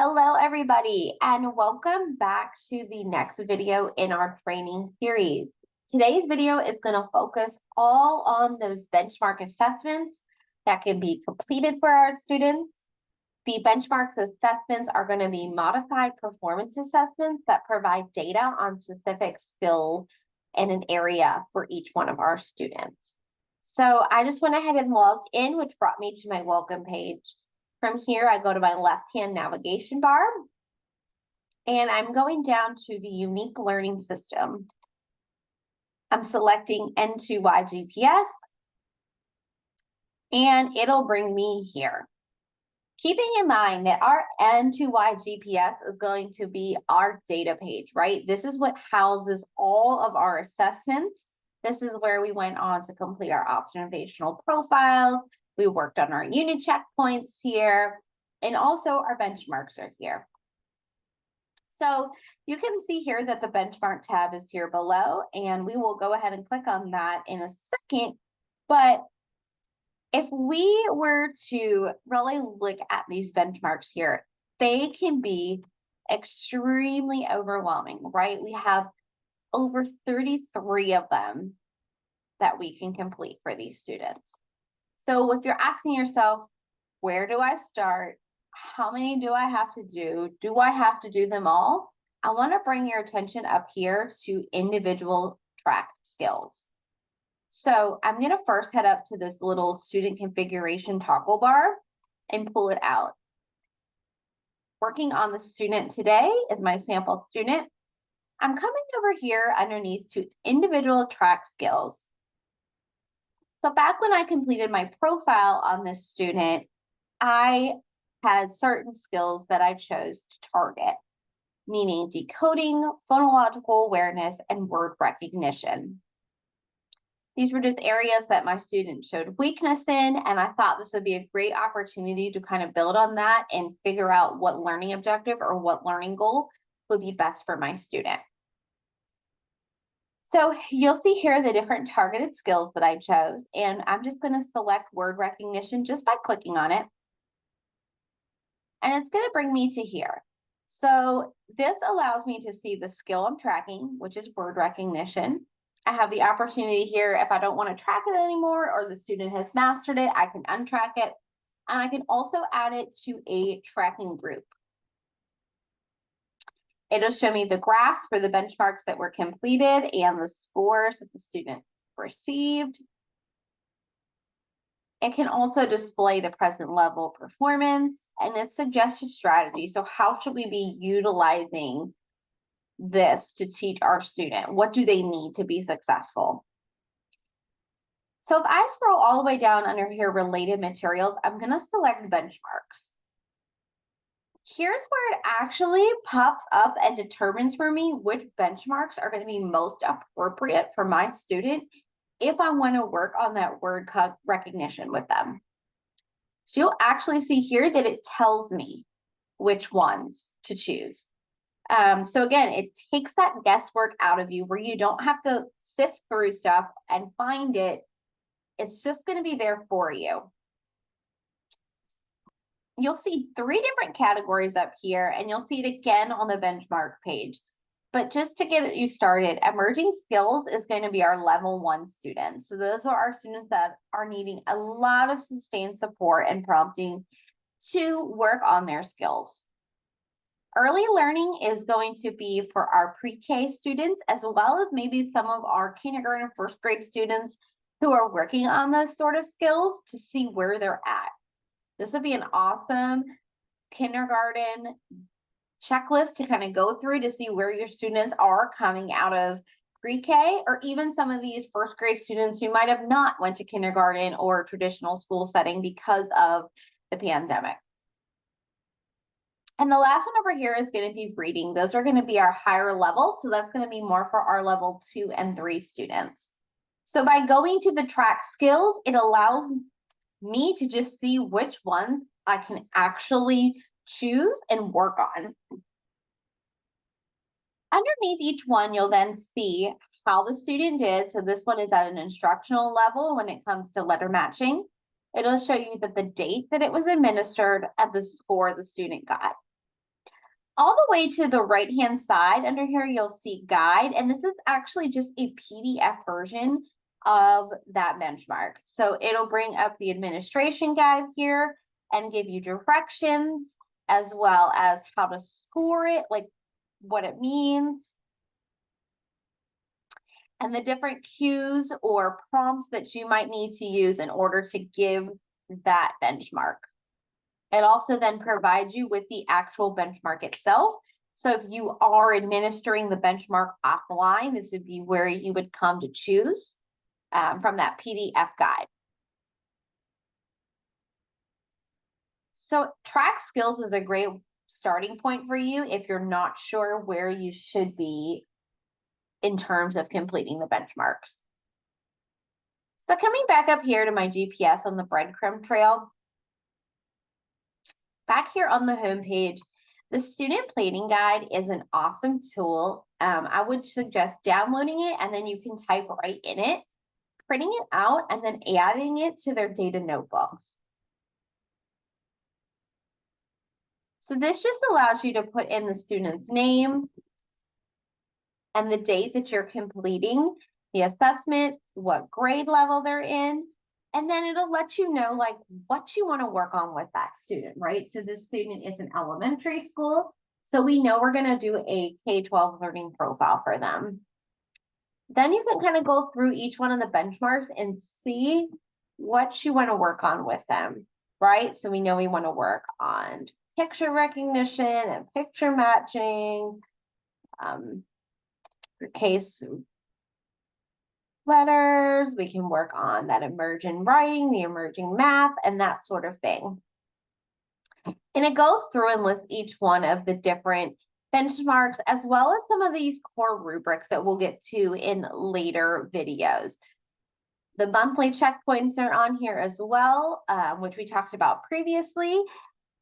Hello, everybody, and welcome back to the next video in our training series. Today's video is going to focus all on those benchmark assessments that can be completed for our students. The benchmarks assessments are going to be modified performance assessments that provide data on specific skills in an area for each one of our students. So I just went ahead and logged in, which brought me to my welcome page. From here, I go to my left-hand navigation bar, and I'm going down to the unique learning system. I'm selecting N2Y GPS, and it'll bring me here. Keeping in mind that our N2Y GPS is going to be our data page, right? This is what houses all of our assessments. This is where we went on to complete our observational profiles. We worked on our unit checkpoints here, and also our benchmarks are here. So you can see here that the benchmark tab is here below, and we will go ahead and click on that in a second. But if we were to really look at these benchmarks here, they can be extremely overwhelming, right? We have over 33 of them that we can complete for these students. So if you're asking yourself, where do I start? How many do I have to do? Do I have to do them all? I want to bring your attention up here to individual track skills. So I'm going to first head up to this little student configuration toggle bar and pull it out. Working on the student today is my sample student. I'm coming over here underneath to individual track skills. So back when I completed my profile on this student, I had certain skills that I chose to target, meaning decoding, phonological awareness, and word recognition. These were just areas that my student showed weakness in, and I thought this would be a great opportunity to kind of build on that and figure out what learning objective or what learning goal would be best for my student. So you'll see here the different targeted skills that I chose, and I'm just going to select word recognition just by clicking on it. And it's going to bring me to here. So this allows me to see the skill I'm tracking, which is word recognition. I have the opportunity here, if I don't want to track it anymore or the student has mastered it, I can untrack it. And I can also add it to a tracking group. It'll show me the graphs for the benchmarks that were completed and the scores that the student received. It can also display the present level performance and its suggested strategy. So how should we be utilizing this to teach our student? What do they need to be successful? So if I scroll all the way down under here, related materials, I'm going to select benchmarks. Here's where it actually pops up and determines for me which benchmarks are going to be most appropriate for my student if I want to work on that word recognition with them. So you'll actually see here that it tells me which ones to choose. So again, it takes that guesswork out of you where you don't have to sift through stuff and find it. It's just going to be there for you. You'll see 3 different categories up here, and you'll see it again on the benchmark page. But just to get you started, emerging skills is going to be our level 1 students. So those are our students that are needing a lot of sustained support and prompting to work on their skills. Early learning is going to be for our pre-K students, as well as maybe some of our kindergarten, 1st grade students who are working on those sort of skills to see where they're at. This would be an awesome kindergarten checklist to kind of go through to see where your students are coming out of pre-K, or even some of these 1st grade students who might have not went to kindergarten or traditional school setting because of the pandemic. And the last one over here is going to be reading. Those are going to be our higher level. So that's going to be more for our level 2 and 3 students. So by going to the track skills, it allows me to just see which ones I can actually choose and work on. Underneath each one, you'll then see how the student did. So this one is at an instructional level when it comes to letter matching. It'll show you that the date that it was administered and the score the student got. All the way to the right-hand side under here, you'll see guide, and this is actually just a PDF version of that benchmark. So it'll bring up the administration guide here and give you directions as well as how to score it, like what it means, and the different cues or prompts that you might need to use in order to give that benchmark. It also then provides you with the actual benchmark itself. So if you are administering the benchmark offline, this would be where you would come to choose from that PDF guide. So track skills is a great starting point for you if you're not sure where you should be in terms of completing the benchmarks. So coming back up here to my GPS on the breadcrumb trail, back here on the home page, the student planning guide is an awesome tool. I would suggest downloading it and then you can type right in it, printing it out, and then adding it to their data notebooks. So this just allows you to put in the student's name and the date that you're completing the assessment, what grade level they're in, and then it'll let you know like what you want to work on with that student, right? So this student is in elementary school, so we know we're going to do a K-12 learning profile for them. Then you can kind of go through each one of the benchmarks and see what you want to work on with them, right? So we know we want to work on picture recognition and picture matching, for case letters. We can work on that emerging writing, the emerging math, and that sort of thing. And it goes through and lists each one of the different benchmarks, as well as some of these core rubrics that we'll get to in later videos. The monthly checkpoints are on here as well, which we talked about previously,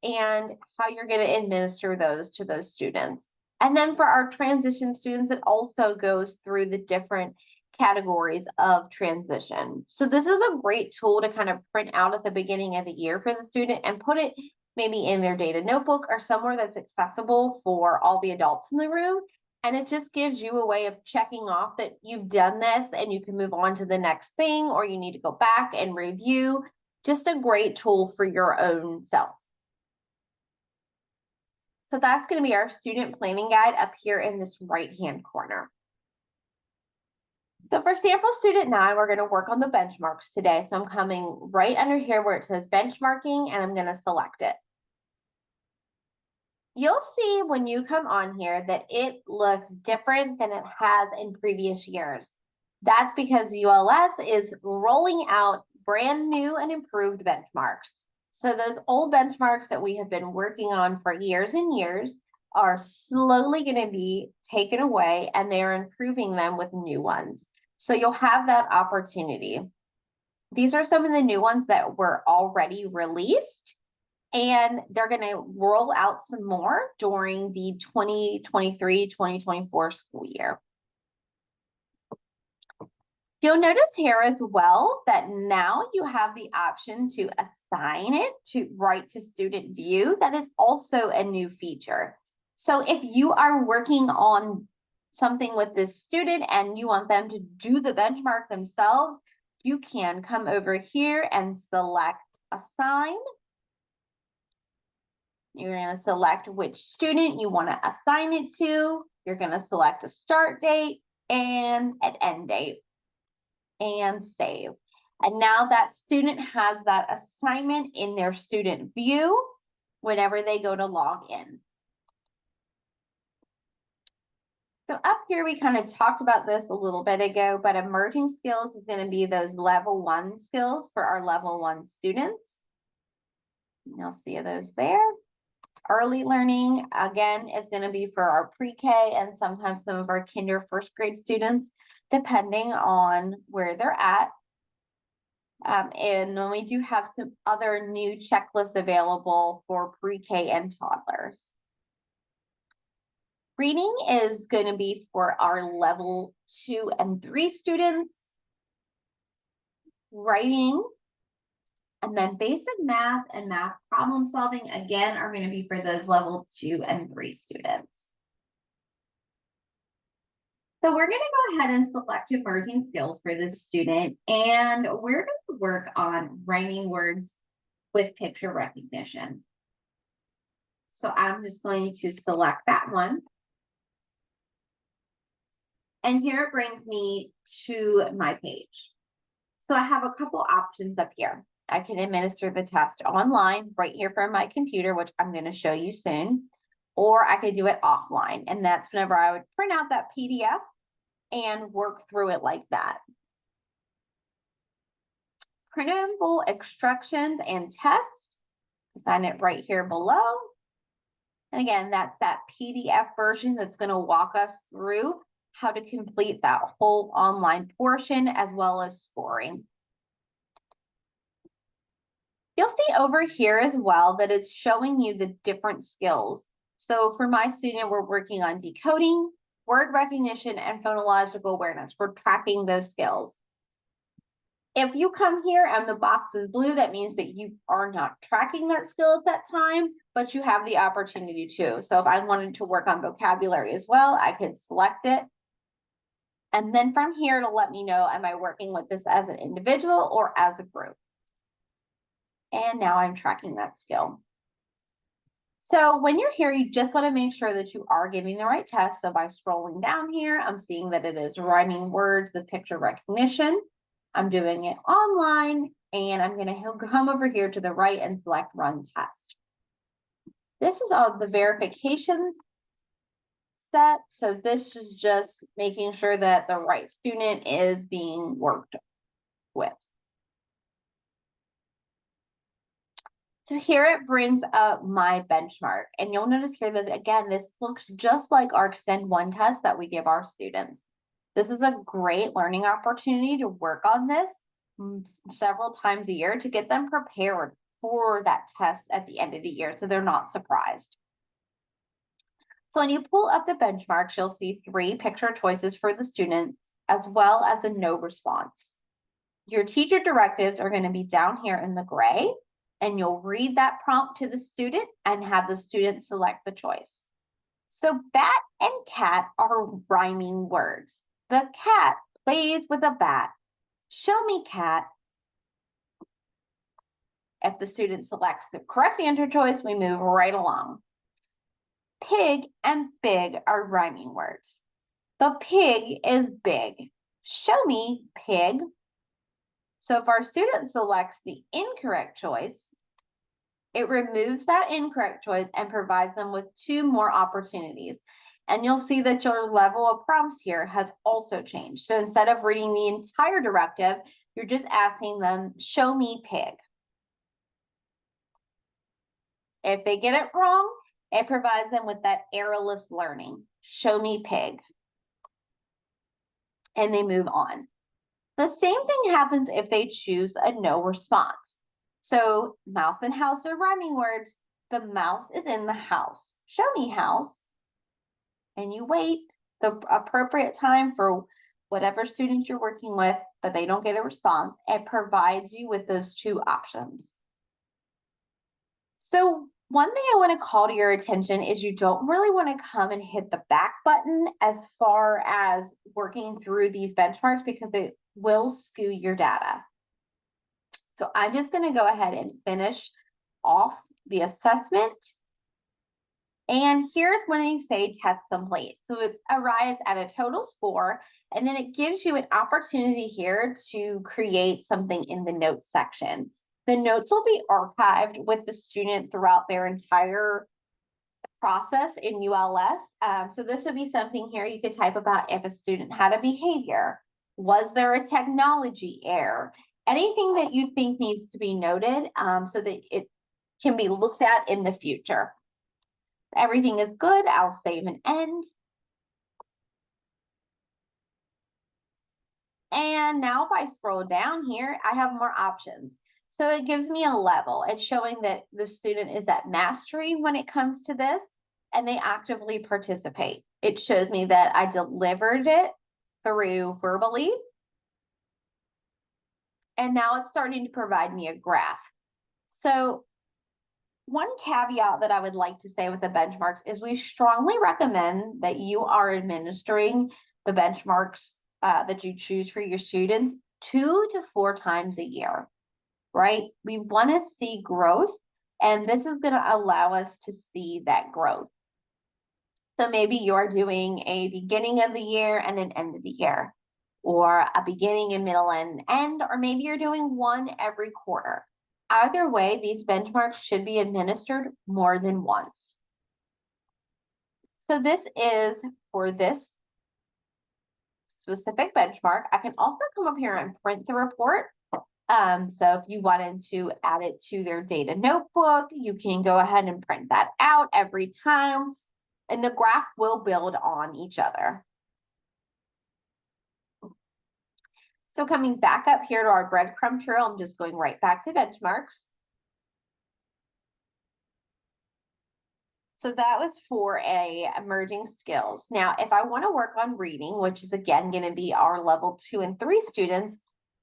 and how you're going to administer those to those students. And then for our transition students, it also goes through the different categories of transition. So this is a great tool to kind of print out at the beginning of the year for the student and put it maybe in their data notebook or somewhere that's accessible for all the adults in the room. And it just gives you a way of checking off that you've done this and you can move on to the next thing, or you need to go back and review. Just a great tool for your own self. So that's going to be our student planning guide up here in this right-hand corner. So for sample student 9, we're going to work on the benchmarks today. So I'm coming right under here where it says benchmarking, and I'm going to select it. You'll see when you come on here that it looks different than it has in previous years. That's because ULS is rolling out brand new and improved benchmarks. So those old benchmarks that we have been working on for years and years are slowly going to be taken away, and they're improving them with new ones. So you'll have that opportunity. These are some of the new ones that were already released, and they're going to roll out some more during the 2023-2024 school year. You'll notice here as well that now you have the option to assign it to right to student view. That is also a new feature. So if you are working on something with this student and you want them to do the benchmark themselves, you can come over here and select assign. You're going to select which student you want to assign it to. You're going to select a start date and an end date, and save. And now that student has that assignment in their student view whenever they go to log in. So up here, we kind of talked about this a little bit ago, but emerging skills is going to be those level 1 skills for our level 1 students. You'll see those there. Early learning, again, is going to be for our pre-K and sometimes some of our kinder first grade students, depending on where they're at. And then we do have some other new checklists available for pre-K and toddlers. Reading is going to be for our level 2 and 3 students. Writing And then basic math and math problem solving, again, are going to be for those level 2 and 3 students. So we're going to go ahead and select emerging skills for this student, and we're going to work on rhyming words with picture recognition. So I'm just going to select that one. And here it brings me to my page. So I have a couple options up here. I can administer the test online right here from my computer, which I'm going to show you soon, or I could do it offline. And that's whenever I would print out that PDF and work through it like that. Printable instructions and tests. Find it right here below. And again, that's that PDF version that's going to walk us through how to complete that whole online portion as well as scoring. You'll see over here as well that it's showing you the different skills. So for my student, we're working on decoding, word recognition, and phonological awareness. We're tracking those skills. If you come here and the box is blue, that means that you are not tracking that skill at that time, but you have the opportunity to. So if I wanted to work on vocabulary as well, I could select it. And then from here, it'll let me know, am I working with this as an individual or as a group? And now I'm tracking that skill. So when you're here, you just want to make sure that you are giving the right test. So by scrolling down here, I'm seeing that it is rhyming words with picture recognition. I'm doing it online, and I'm going to come over here to the right and select run test. This is all the verifications set. So this is just making sure that the right student is being worked with. So here it brings up my benchmark, and you'll notice here that again, this looks just like our Extend 1 test that we give our students. This is a great learning opportunity to work on this several times a year to get them prepared for that test at the end of the year so they're not surprised. So when you pull up the benchmarks, you'll see 3 picture choices for the students as well as a no response. Your teacher directives are going to be down here in the gray, and you'll read that prompt to the student and have the student select the choice. So bat and cat are rhyming words. The cat plays with a bat. Show me cat. If the student selects the correct answer choice, we move right along. Pig and big are rhyming words. The pig is big. Show me pig. So if our student selects the incorrect choice, it removes that incorrect choice and provides them with 2 more opportunities. And you'll see that your level of prompts here has also changed. So instead of reading the entire directive, you're just asking them, show me pig. If they get it wrong, it provides them with that errorless learning. Show me pig. And they move on. The same thing happens if they choose a no response. So mouse and house are rhyming words. The mouse is in the house. Show me house. And you wait the appropriate time for whatever student you're working with, but they don't get a response. It provides you with those 2 options. So one thing I want to call to your attention is you don't really want to come and hit the back button as far as working through these benchmarks because it will skew your data. So I'm just going to go ahead and finish off the assessment. And here's when you say test complete. So it arrives at a total score, and then it gives you an opportunity here to create something in the notes section. The notes will be archived with the student throughout their entire process in ULS. So this would be something here you could type about if a student had a behavior. Was there a technology error? Anything that you think needs to be noted so that it can be looked at in the future. Everything is good. I'll save and end. And now if I scroll down here, I have more options. So it gives me a level. It's showing that the student is at mastery when it comes to this, and they actively participate. It shows me that I delivered it through verbally. And now it's starting to provide me a graph. So one caveat that I would like to say with the benchmarks is we strongly recommend that you are administering the benchmarks that you choose for your students 2 to 4 times a year, right? We want to see growth, and this is going to allow us to see that growth. So maybe you're doing a beginning of the year and an end of the year, or a beginning and middle and end, or maybe you're doing one every quarter. Either way, these benchmarks should be administered more than once. So this is for this specific benchmark. I can also come up here and print the report. So if you wanted to add it to their data notebook, you can go ahead and print that out every time, and the graph will build on each other. So coming back up here to our breadcrumb trail, I'm just going right back to benchmarks. So that was for emerging skills. Now, if I want to work on reading, which is again going to be our level 2 and 3 students,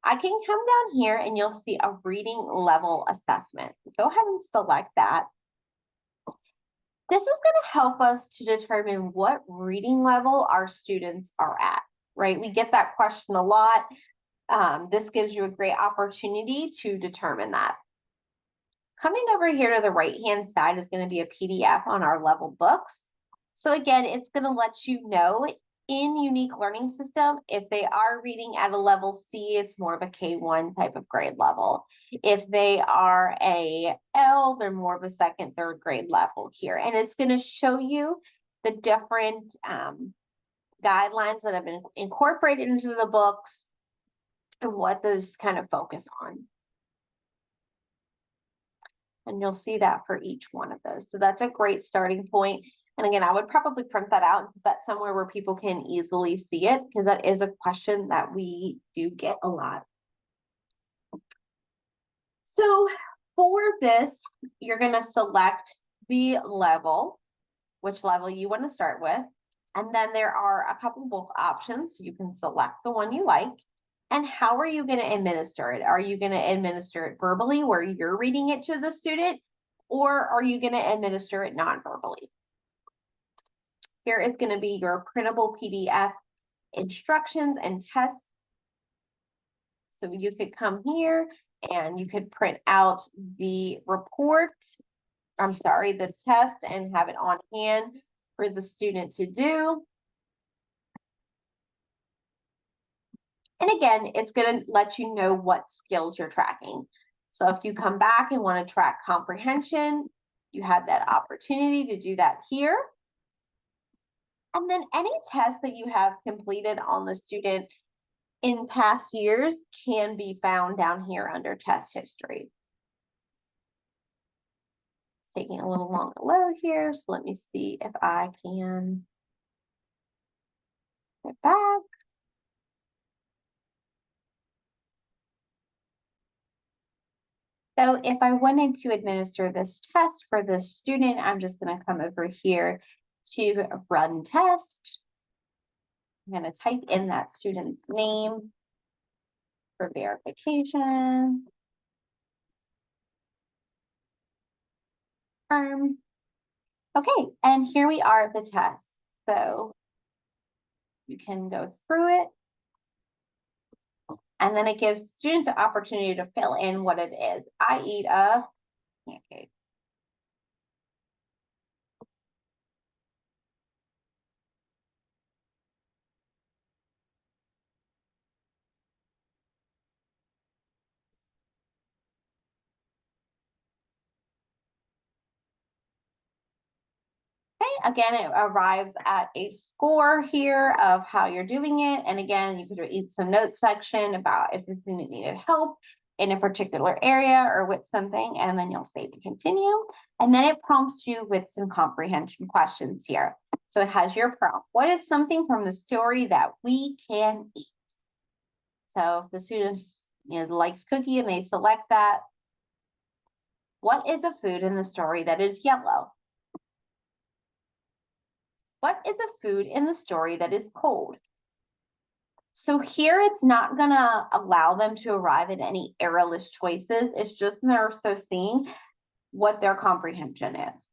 I can come down here and you'll see a reading level assessment. Go ahead and select that. This is going to help us to determine what reading level our students are at, right? We get that question a lot. This gives you a great opportunity to determine that. Coming over here to the right-hand side is going to be a PDF on our level books. So again, it's going to let you know in Unique Learning System, if they are reading at a level C, it's more of a K1 type of grade level. If they are a L, they're more of a second, third grade level here. And it's going to show you the different guidelines that have been incorporated into the books and what those kind of focus on. And you'll see that for each one of those. So that's a great starting point. And again, I would probably print that out and put that somewhere where people can easily see it, because that is a question that we do get a lot. So for this, you're going to select the level, which level you want to start with. And then there are a couple book options. You can select the one you like. And how are you going to administer it? Are you going to administer it verbally where you're reading it to the student, or are you going to administer it non-verbally? Here is going to be your printable PDF instructions and tests. So you could come here and you could print out the report, the test, and have it on hand for the student to do. And again, it's going to let you know what skills you're tracking. So if you come back and want to track comprehension, you have that opportunity to do that here. And then any test that you have completed on the student in past years can be found down here under test history. It's taking a little longer to load here, so let me see if I can get back. So if I wanted to administer this test for the student, I'm just going to come over here to run test. I'm going to type in that student's name for verification. Okay, and here we are at the test. So you can go through it. And then it gives students an opportunity to fill in what it is. I eat a pancake. Okay, again, it arrives at a score here of how you're doing it. And again, you could read some notes section about if the student needed help in a particular area or with something, and then you'll save to continue. And then it prompts you with some comprehension questions here. So it has your prompt. What is something from the story that we can eat? So if the student likes cookie and they select that. What is a food in the story that is yellow? What is a food in the story that is cold? So here it's not gonna allow them to arrive at any errorless choices. It's just more so seeing what their comprehension is.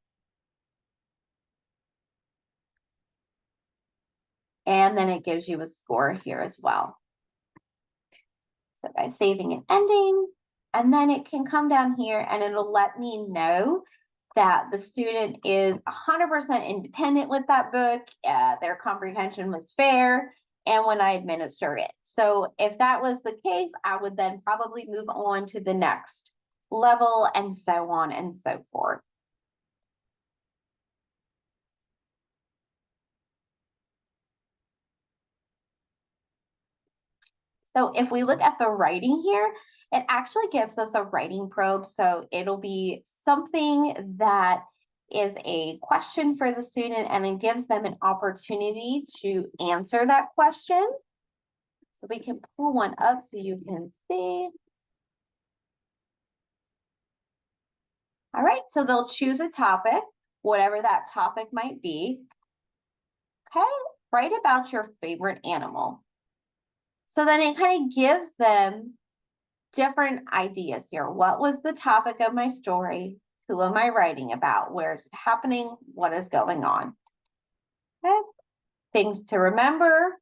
And then it gives you a score here as well. So by saving and ending, and then it can come down here and it'll let me know that the student is 100% independent with that book, their comprehension was fair, and when I administered it. So if that was the case, I would then probably move on to the next level and so on and so forth. So if we look at the writing here, it actually gives us a writing probe. So it'll be something that is a question for the student and it gives them an opportunity to answer that question. So we can pull one up so you can see. All right, so they'll choose a topic, whatever that topic might be. Okay, write about your favorite animal. So then it kind of gives them different ideas here. What was the topic of my story? Who am I writing about? Where is it happening? What is going on? Okay. Things to remember.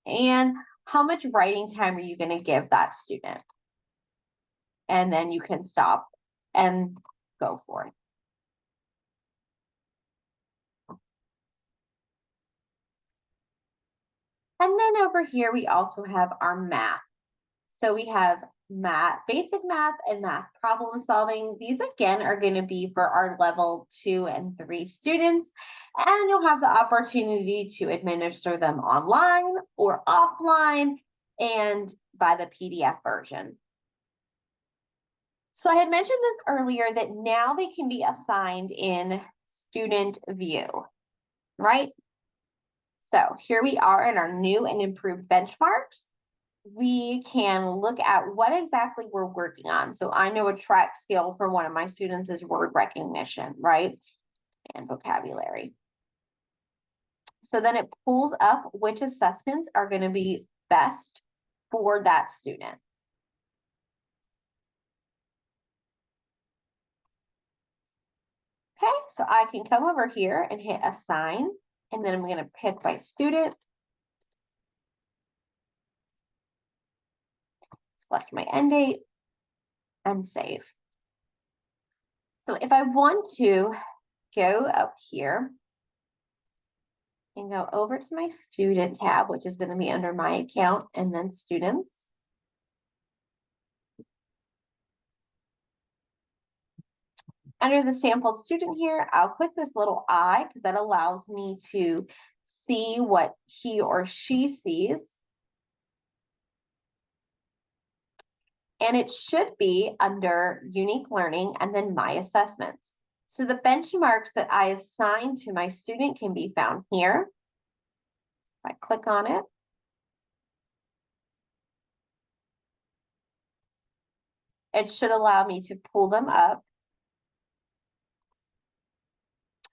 And how much writing time are you going to give that student? And then you can stop and go for it. And then over here, we also have our math. So we have math, basic math and math problem solving. These again are going to be for our level 2 and 3 students. And you'll have the opportunity to administer them online or offline and by the PDF version. So I had mentioned this earlier that now they can be assigned in student view, right? So here we are in our new and improved benchmarks. We can look at what exactly we're working on. So I know a track skill for one of my students is word recognition, right? And vocabulary. So then it pulls up which assessments are going to be best for that student. Okay, so I can come over here and hit assign, and then I'm going to pick my student. Select my end date and save. So if I want to go up here and go over to my student tab, which is going to be under my account and then students. Under the sample student here, I'll click this little I because that allows me to see what he or she sees. And it should be under unique learning and then my assessments. So the benchmarks that I assign to my student can be found here. If I click on it. It should allow me to pull them up.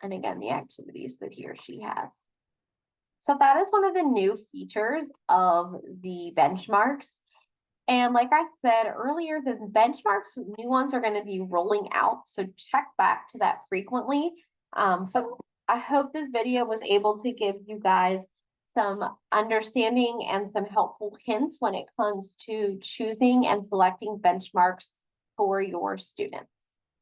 And again, the activities that he or she has. So that is one of the new features of the benchmarks. And like I said earlier, the benchmarks, new ones are going to be rolling out. So check back to that frequently. But I hope this video was able to give you guys some understanding and some helpful hints when it comes to choosing and selecting benchmarks for your students.